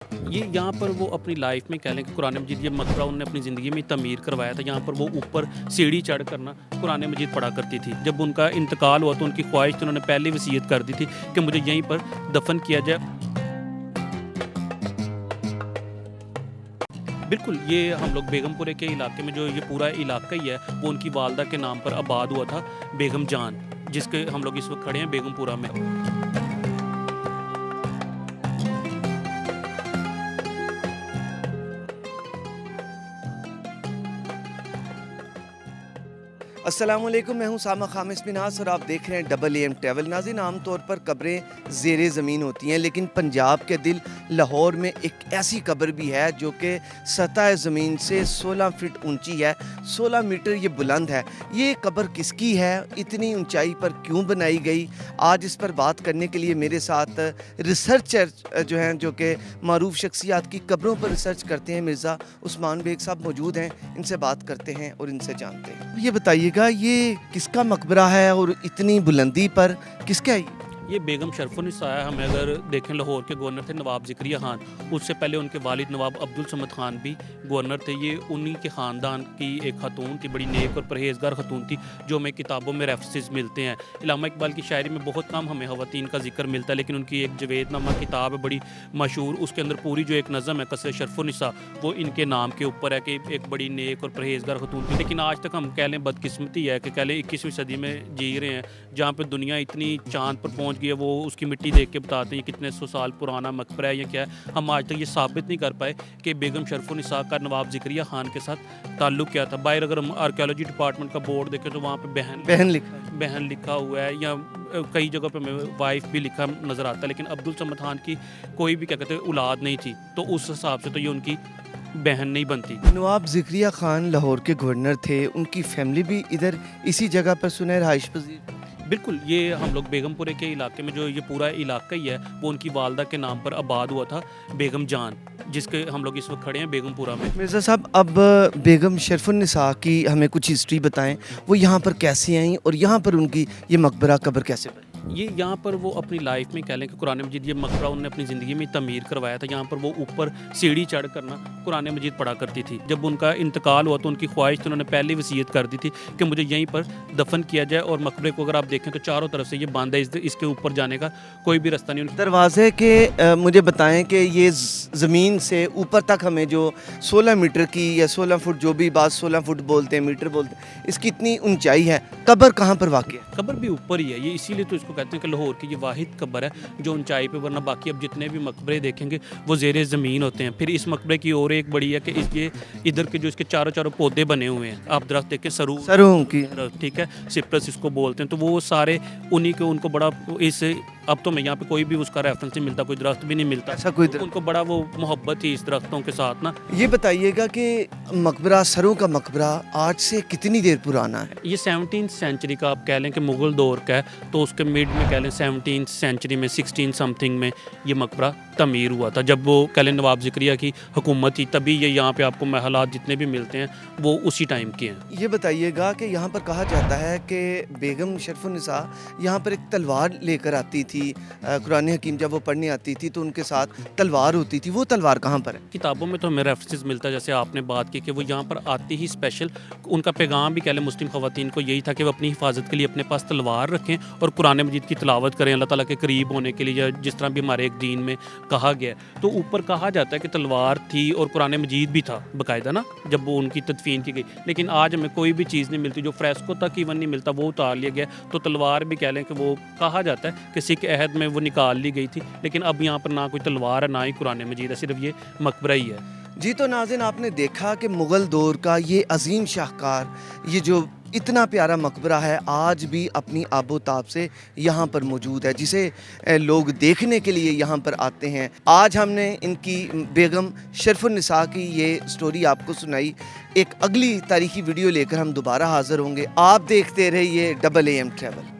ये यहाँ पर वो अपनी लाइफ में कह लें कि कुरान मजीद ये मकबरा उन्होंने अपनी ज़िंदगी में तमीर करवाया था। यहाँ पर वो ऊपर सीढ़ी चढ़ कर ना कुरान मजीद पढ़ा करती थी। जब उनका इंतकाल हुआ तो उनकी ख्वाहिश थी, उन्होंने पहले वसीयत कर दी थी कि मुझे यहीं पर दफन किया जाए। बिल्कुल, ये हम लोग बेगमपुरे के इलाके में जो ये पूरा इलाका ही है वो उनकी वालदा के नाम पर आबाद हुआ था, बेगम जान, जिसके हम लोग इस वक्त खड़े हैं बेगमपुरा में। अस्सलाम वालेकुम, मैं हूं सामा खामिस बिनास और आप देख रहे हैं डबल एम ट्रैवल। नाज़रीन, आम तौर पर कब्रें ज़ेरे ज़मीन होती हैं, लेकिन पंजाब के दिल लाहौर में एक ऐसी कब्र भी है जो कि सतह ज़मीन से 16 फीट ऊंची है, 16 मीटर ये बुलंद है। ये कब्र किसकी है, इतनी ऊंचाई पर क्यों बनाई गई? आज इस पर बात करने के लिए मेरे साथ रिसर्चर जो हैं, जो कि मारूफ शख्सियात की कब्रों पर रिसर्च करते हैं, मिर्ज़ा उस्मान बेग साहब मौजूद हैं। इनसे बात करते हैं और इनसे जानते हैं। ये बताइएगा, ये किसका मकबरा है और इतनी बुलंदी पर किसका है? ये बेगम शरफुन्निसा है। हमें अगर देखें, लाहौर के गवर्नर थे नवाब ज़िक्रिया खान, उससे पहले उनके वालिद नवाब अब्दुल समद खान भी गवर्नर थे। ये उन्हीं के ख़ानदान की एक खातून थी, बड़ी नेक और परहेज़गार खातून थी, जो हमें किताबों में रेफरेंसेस मिलते हैं। इलामा इकबाल की शायरी में बहुत कम हमें ख़वातीन का जिक्र मिलता है, लेकिन उनकी एक जवेदनामा किताब है बड़ी मशहूर, उसके अंदर पूरी जो एक नज़म है कसर शरफुन्निसा, वो इनके नाम के ऊपर है कि एक बड़ी नेक और परहेज़गार खातून थी। लेकिन आज तक हम कह लें बदकिस्मती है कि कह लें 21वीं सदी में जी रहे हैं, जहाँ पर दुनिया इतनी चाँद पर पहुँच गई है। वो उसकी मिट्टी देख के बताते हैं कितने 100 साल पुराना मकबरा है या क्या है। हम आज तक ये साबित नहीं कर पाए कि बेगम शरफुन्निसा का नवाब ज़िक्रिया खान के साथ ताल्लुक़ क्या था। बाहर अगर हम आर्कियोलॉजी डिपार्टमेंट का बोर्ड देखें तो वहाँ पे बहन लिखा हुआ है, या कई जगह पे हमें वाइफ भी लिखा नज़र आता है। लेकिन अब्दुल समद खान की कोई भी क्या कहते हैं औलाद नहीं थी, तो उस हिसाब से तो ये उनकी बहन नहीं बनती। नवाब ज़िक्रिया खान लाहौर के गवर्नर थे, उनकी फैमिली भी इधर इसी जगह पर सुने रहाइश पजीर। बिल्कुल, ये हम लोग बेगमपुरे के इलाके में जो ये पूरा इलाका ही है वो उनकी वालदा के नाम पर आबाद हुआ था, बेगम जान, जिसके हम लोग इस वक्त खड़े हैं बेगमपुरा में। मिर्ज़ा साहब, अब बेगम शरफुन्निसा की हमें कुछ हिस्ट्री बताएं, वो यहाँ पर कैसे आई और यहाँ पर उनकी ये मकबरा कब्र कैसे बनी? ये यहाँ पर वो अपनी लाइफ में कह लें कि कुरान मजीद ये मकबरा उन्होंने अपनी ज़िंदगी में तमीर करवाया था। यहाँ पर वो ऊपर सीढ़ी चढ़ कर ना कुरान मजीद पढ़ा करती थी। जब उनका इंतकाल हुआ तो उनकी ख्वाहिश थी, उन्होंने पहले वसीयत कर दी थी कि मुझे यहीं पर दफन किया जाए। और मकबरे को अगर आप देखें तो चारों तरफ से ये बंद है, इसके ऊपर जाने का कोई भी रास्ता नहीं। दरवाजे के मुझे बताएं कि ये ज़मीन से ऊपर तक हमें जो 16 मीटर की या 16 फुट, जो भी बात 16 फुट बोलते हैं, मीटर बोलते हैं, इसकी इतनी ऊंचाई है। कब्र कहाँ पर वाक़ है? कब्र भी ऊपर ही है। ये इसीलिए तो इसको कहते हैं कि लाहौर की ये वाहिद कब्र है जो ऊंचाई पे, वरना बाकी अब जितने भी मकबरे देखेंगे वो ज़ेरे ज़मीन होते हैं। फिर इस मकबरे की और एक बड़ी है कि इसके इधर के जो इसके चारों चारों पौधे बने हुए हैं, आप दरख्त देखें, सरू की, ठीक है, सिप्रस इसको बोलते हैं, तो वो सारे उन्हीं के, उनको बड़ा इस, अब तो मैं यहाँ पे कोई भी उसका रेफरेंस नहीं मिलता, कोई दरख्त भी नहीं मिलता, ऐसा कोई उनको बड़ा वो मोहब्बत थी इस दरख्तों के साथ ना। ये बताइएगा कि मकबरा, सरों का मकबरा आज से कितनी देर पुराना है? ये 17वीं सेंचुरी का आप कह लें कि मुग़ल दौर का है, तो उसके मिड में कह लें 17वीं सेंचुरी में 16 समथिंग में ये मकबरा तमीर हुआ था। जब वो कह लें नवाब ज़िक्रिया की हुकूमत थी, तभी ये यहाँ पे आपको महलात जितने भी मिलते हैं वो उसी टाइम के हैं। ये बताइएगा कि यहाँ पर कहा जाता है कि बेगम शरफुन्निसा यहाँ पर एक तलवार लेकर आती थी। कुरान हकीम जब वो पढ़ने आती थी तो उनके साथ तलवार होती थी। वो तलवार कहाँ पर है? किताबों में तो हमें रेफरेंसेस मिलता है, जैसे आपने बात की कि वो यहाँ पर आती ही स्पेशल, उनका पैगाम भी कह लें मुस्लिम ख़वातीन को यही था कि वो अपनी हिफाजत के लिए अपने पास तलवार रखें और कुरान मजीद की तिलावत करें अल्लाह ताला के करीब होने के लिए, या जिस तरह भी हमारे एक दीन में कहा गया है। तो ऊपर कहा जाता है कि तलवार थी और कुरान मजीद भी था बाकायदा ना, जब वो उनकी तदफीन की गई। लेकिन आज हमें कोई भी चीज़ नहीं मिलती, जो फ्रेस्को तक इवन नहीं मिलता, वो उतार लिया गया। तो तलवार भी कह लें कि वो कहा जाता है कि सिख अहद में वो निकाल ली गई थी, लेकिन अब यहाँ पर ना कोई तलवार है ना ही कुरान मजीद है, सिर्फ ये मकबरा ही है। जी, तो नाज़रीन, आपने देखा कि मुग़ल दौर का ये अजीम शाहकार, ये जो इतना प्यारा मकबरा है, आज भी अपनी आबोताब से यहाँ पर मौजूद है, जिसे लोग देखने के लिए यहाँ पर आते हैं। आज हमने इनकी बेगम शरफुन्निसा की ये स्टोरी आपको सुनाई। एक अगली तारीखी वीडियो लेकर हम दोबारा हाज़िर होंगे। आप देखते रहिए डबल AM ट्रैवल।